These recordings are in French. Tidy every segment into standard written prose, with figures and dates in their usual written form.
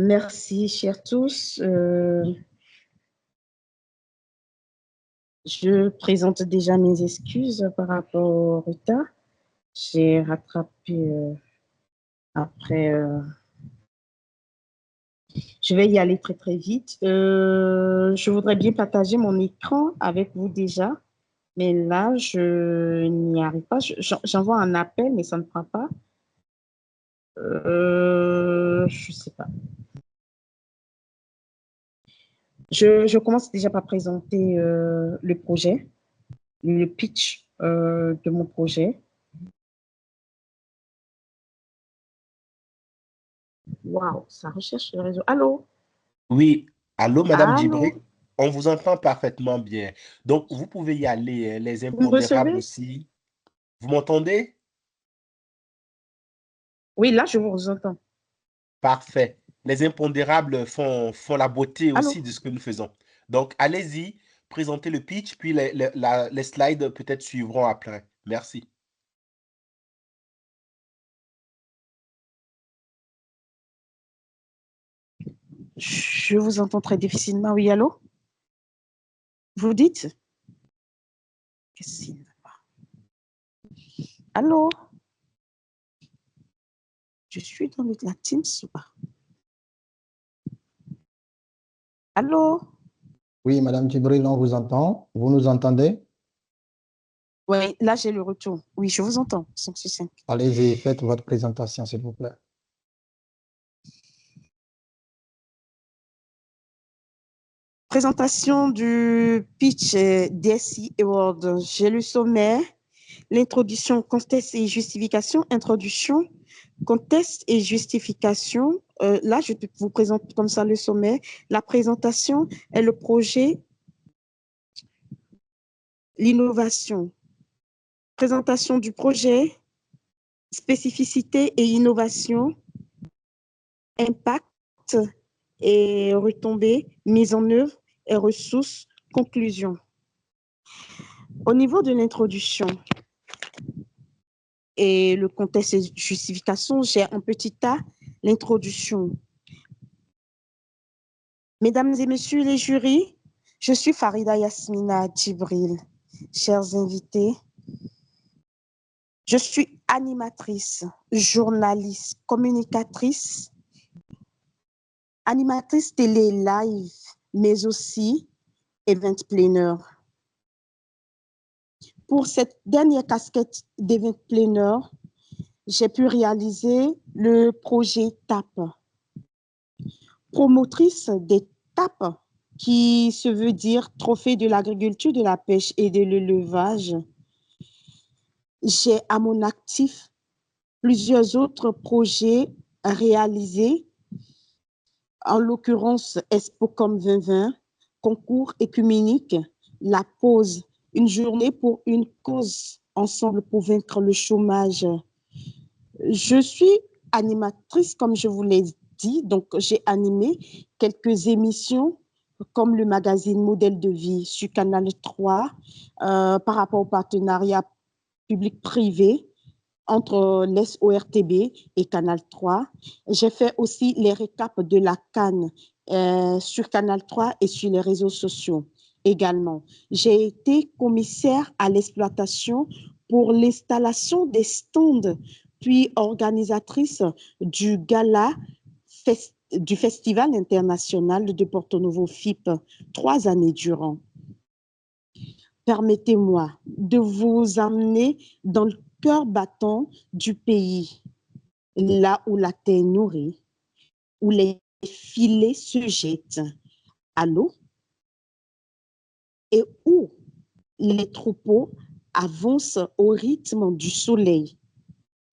Merci, chers tous. Je présente déjà mes excuses par rapport au retard. J'ai rattrapé après. Je vais y aller très, très vite. Je voudrais bien partager mon écran avec vous déjà, mais là, je n'y arrive pas. J'envoie un appel, mais ça ne prend pas. Je ne sais pas. Je commence déjà par présenter le projet, le pitch de mon projet. Waouh, ça recherche le réseau. Allô? Oui, allô, Madame Allô? Djibril, on vous entend parfaitement bien. Donc, vous pouvez y aller, les Vous me impondérables recevez? aussi. Vous m'entendez? Oui, là, je vous entends. Parfait. Les impondérables font la beauté Allô? aussi de ce que nous faisons. Donc, allez-y, présentez le pitch, puis les slides peut-être suivront après. Merci. Je vous entends très difficilement. Oui, allô? Vous dites? Qu'est-ce qu'il ne va pas? Allô? Je suis dans la Teams ou pas? Allô? Oui, Madame Djibril, on vous entend. Vous nous entendez? Oui, là, j'ai le retour. Oui, je vous entends. 5 sur 5. Allez-y, faites votre présentation, s'il vous plaît. Présentation du pitch DSI Award. J'ai le sommaire, l'introduction, contexte et justification. Introduction, contexte et justification. Là, je vous présente comme ça le sommaire. La présentation est le projet, l'innovation. Présentation du projet, spécificité et innovation, impact et retombées, mise en œuvre et ressources, conclusion. Au niveau de l'introduction et le contexte et justification, j'ai en petit A l'introduction. Mesdames et messieurs les jurys, je suis Farida Yasmina Djibril. Chers invités, je suis animatrice, journaliste, communicatrice, animatrice télé live, mais aussi event planner. Pour cette dernière casquette d'event planner, j'ai pu réaliser le projet TAP, promotrice des TAP, qui se veut dire Trophée de l'agriculture, de la pêche et de l'élevage. J'ai à mon actif plusieurs autres projets réalisés, en l'occurrence ExpoCom 2020, concours écuménique, la pause, une journée pour une cause, ensemble pour vaincre le chômage. Je suis animatrice, comme je vous l'ai dit, donc j'ai animé quelques émissions comme le magazine Modèle de vie sur Canal 3 par rapport au partenariat public-privé entre l'SORTB et Canal 3. J'ai fait aussi les récaps de la CAN sur Canal 3 et sur les réseaux sociaux également. J'ai été commissaire à l'exploitation pour l'installation des stands, puis organisatrice du gala du Festival international de Porto Novo FIP, 3 années durant. Permettez-moi de vous emmener dans le cœur battant du pays, là où la terre nourrit, où les filets se jettent à l'eau et où les troupeaux avancent au rythme du soleil,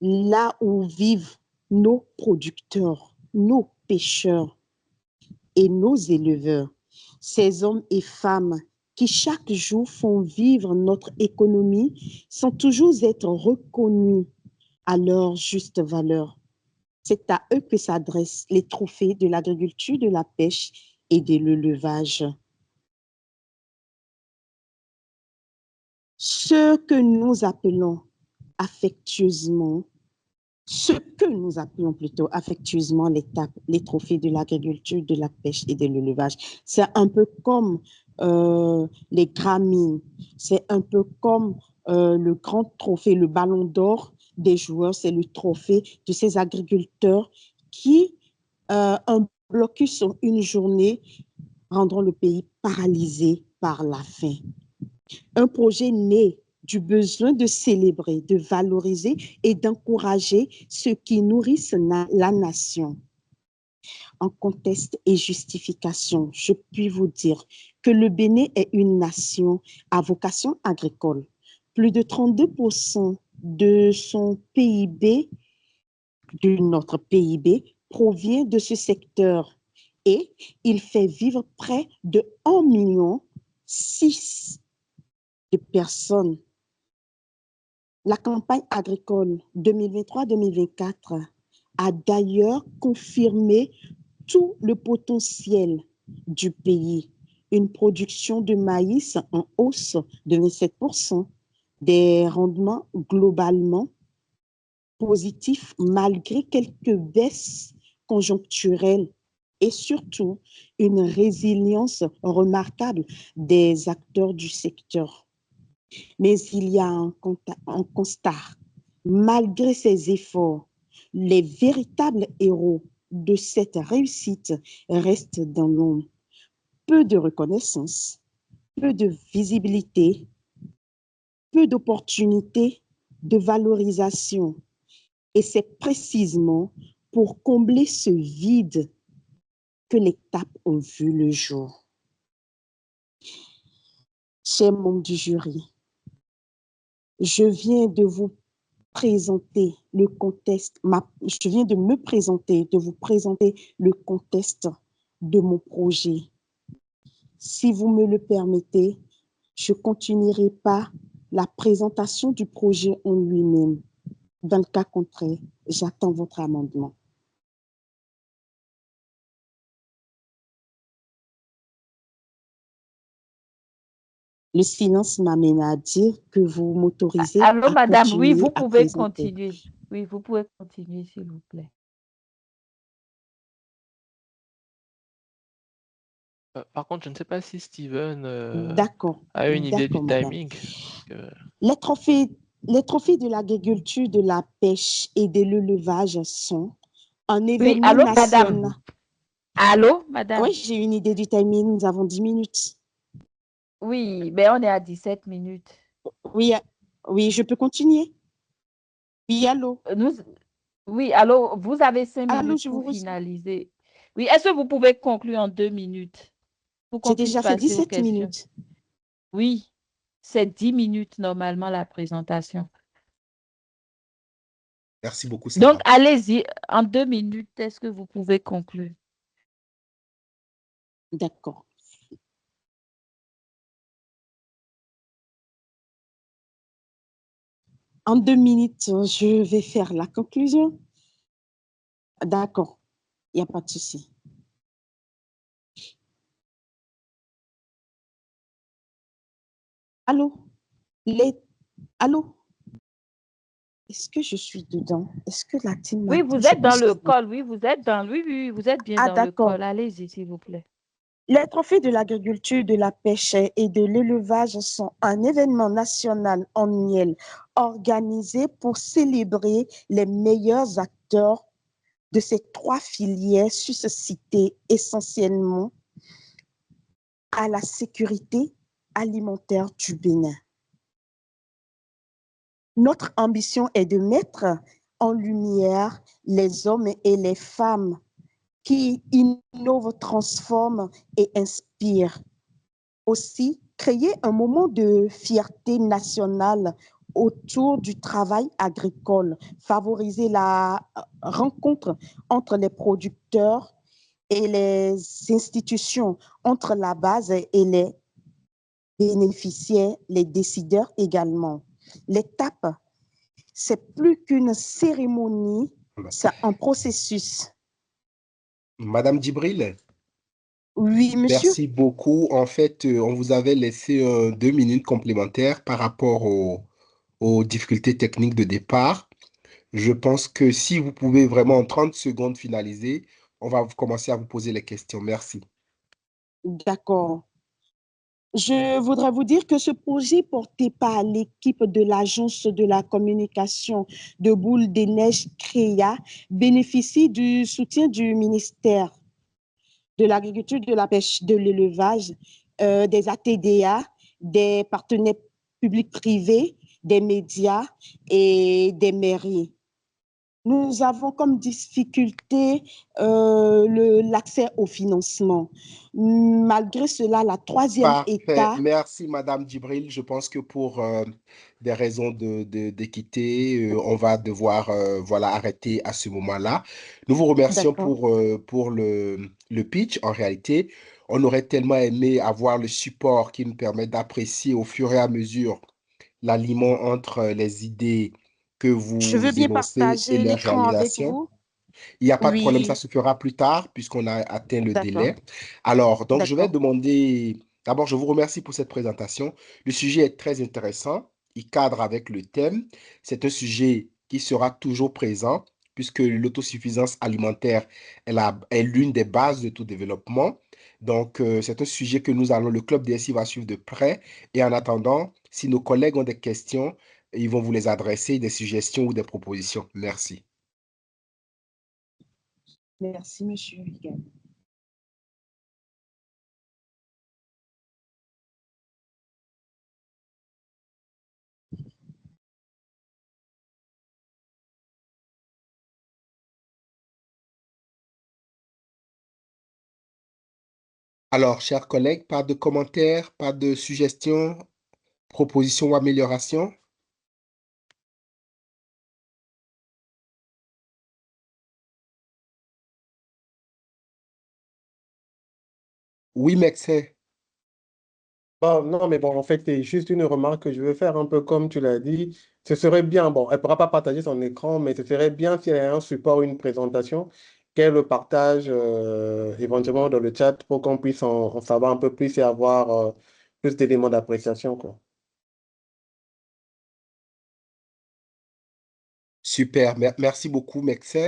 là où vivent nos producteurs, nos pêcheurs et nos éleveurs, ces hommes et femmes qui chaque jour font vivre notre économie sans toujours être reconnus à leur juste valeur. C'est à eux que s'adressent les trophées de l'agriculture, de la pêche et de l'élevage. Ce que nous appelons affectueusement ce que nous appelons plutôt affectueusement les trophées de l'agriculture, de la pêche et de l'élevage. C'est un peu comme les Grammy, c'est un peu comme le grand trophée, le ballon d'or des joueurs, c'est le trophée de ces agriculteurs qui, un blocus sur une journée, rendront le pays paralysé par la faim. Un projet né du besoin de célébrer, de valoriser et d'encourager ceux qui nourrissent la nation. En contexte et justification, je puis vous dire que le Bénin est une nation à vocation agricole. Plus de 32% de son PIB, de notre PIB, provient de ce secteur et il fait vivre près de 1,6 million de personnes. La campagne agricole 2023-2024 a d'ailleurs confirmé tout le potentiel du pays. Une production de maïs en hausse de 27%, des rendements globalement positifs malgré quelques baisses conjoncturelles et surtout une résilience remarquable des acteurs du secteur. Mais il y a un constat. Malgré ces efforts, les véritables héros de cette réussite restent dans l'ombre. Peu de reconnaissance, peu de visibilité, peu d'opportunités de valorisation. Et c'est précisément pour combler ce vide que les TAP ont vu le jour. Chers membres du jury, je viens de vous présenter le contexte, je viens de me présenter, de vous présenter le contexte de mon projet. Si vous me le permettez, je ne continuerai pas la présentation du projet en lui-même. Dans le cas contraire, j'attends votre amendement. Le silence m'amène à dire que vous m'autorisez à Allô, madame, oui, continuer vous à pouvez présenter. continuer. Oui, vous pouvez continuer, s'il vous plaît. Par contre, je ne sais pas si Steven D'accord. a une idée du D'accord, madame. timing. Les trophées de l'agriculture, de la pêche et de l'élevage sont un Oui, événement allô, national. madame. Allô, madame. Oui, j'ai une idée du timing. Nous avons 10 minutes. Oui, mais on est à 17 minutes. Oui, oui, je peux continuer. Oui, allô. Oui, allô, vous avez 5 Allô, minutes je pour vous reçois. finaliser. Oui, est-ce que vous pouvez conclure en 2 minutes pour qu'on J'ai puisse déjà fait passer aux 17 questions? minutes. Oui, c'est 10 minutes normalement la présentation. Merci beaucoup, Sarah. Donc, allez-y, en 2 minutes, est-ce que vous pouvez conclure? D'accord. En 2 minutes, je vais faire la conclusion. D'accord, il n'y a pas de souci. Allô? Allô? Est-ce que je suis dedans? Est-ce que la team Oui, m'attend? vous Je êtes dans pense le que oui. call, oui, vous êtes dans, oui, vous êtes bien Ah, dans le d'accord. call. Allez-y, s'il vous plaît. Les trophées de l'agriculture, de la pêche et de l'élevage sont un événement national annuel organisé pour célébrer les meilleurs acteurs de ces 3 filières suscitées essentiellement à la sécurité alimentaire du Bénin. Notre ambition est de mettre en lumière les hommes et les femmes qui innovent, transforment et inspirent. Aussi, créer un moment de fierté nationale autour du travail agricole, favoriser la rencontre entre les producteurs et les institutions, entre la base et les bénéficiaires, les décideurs également. L'étape, c'est plus qu'une cérémonie, c'est un processus. Madame Djibril, Oui, monsieur. merci beaucoup. En fait, on vous avait laissé 2 minutes complémentaires par rapport aux difficultés techniques de départ. Je pense que si vous pouvez vraiment en 30 secondes finaliser, on va commencer à vous poser les questions. Merci. D'accord. Je voudrais vous dire que ce projet porté par l'équipe de l'Agence de la communication de Boule des Neiges CREA bénéficie du soutien du ministère de l'Agriculture, de la Pêche, de l'Élevage, des ATDA, des partenaires publics privés, des médias et des mairies. Nous avons comme difficulté l'accès au financement. Malgré cela, la troisième Parfait. étape, Merci, Madame Djibril. Je pense que pour des raisons d'équité, on va devoir voilà, arrêter à ce moment-là. Nous vous remercions d'accord, pour le pitch. En réalité, on aurait tellement aimé avoir le support qui nous permet d'apprécier au fur et à mesure l'aliment entre les idées que je veux vous bien énoncez et partager leur l'écran avec réalisation. vous. Il n'y a pas de problème, ça Oui, se fera plus tard puisqu'on a atteint le d'accord, délai. Alors, donc, je vais d'accord. demander, d'abord, je vous remercie pour cette présentation. Le sujet est très intéressant. Il cadre avec le thème. C'est un sujet qui sera toujours présent puisque l'autosuffisance alimentaire est l'une des bases de tout développement. Donc, c'est un sujet que le Club DSI va suivre de près. Et en attendant, si nos collègues ont des questions, ils vont vous les adresser, des suggestions ou des propositions. Merci. Merci, Monsieur Vigal. Alors, chers collègues, pas de commentaires, pas de suggestions, propositions ou améliorations? Oui, médecin. Bon, non, mais bon, en fait, c'est juste une remarque que je veux faire, un peu comme tu l'as dit. Ce serait bien, bon, elle ne pourra pas partager son écran, mais ce serait bien si elle a un support, une présentation, qu'elle le partage éventuellement dans le chat pour qu'on puisse en savoir un peu plus et avoir plus d'éléments d'appréciation, quoi. Super. Merci beaucoup, médecin.